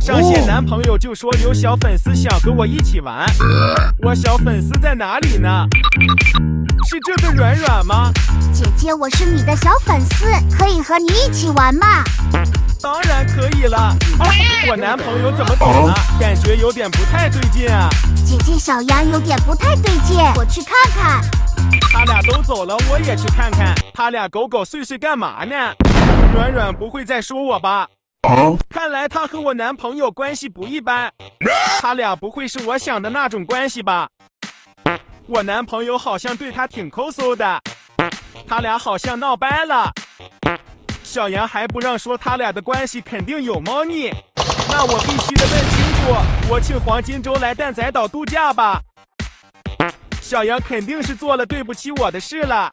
上线男朋友就说有小粉丝想和我一起玩，我小粉丝在哪里呢？是这个软软吗？姐姐，我是你的小粉丝，可以和你一起玩吗？当然可以了。我男朋友怎么走了？感觉有点不太对劲啊。姐姐，小羊有点不太对劲，我去看看。他俩都走了，我也去看看。他俩狗狗碎碎干嘛呢？软软不会再说我吧？看来他和我男朋友关系不一般。他俩不会是我想的那种关系吧？我男朋友好像对他挺抠搜的，他俩好像闹掰了。小杨还不让说，他俩的关系肯定有猫腻。那我必须得问清楚，我去黄金周来蛋仔岛度假吧。小杨肯定是做了对不起我的事了。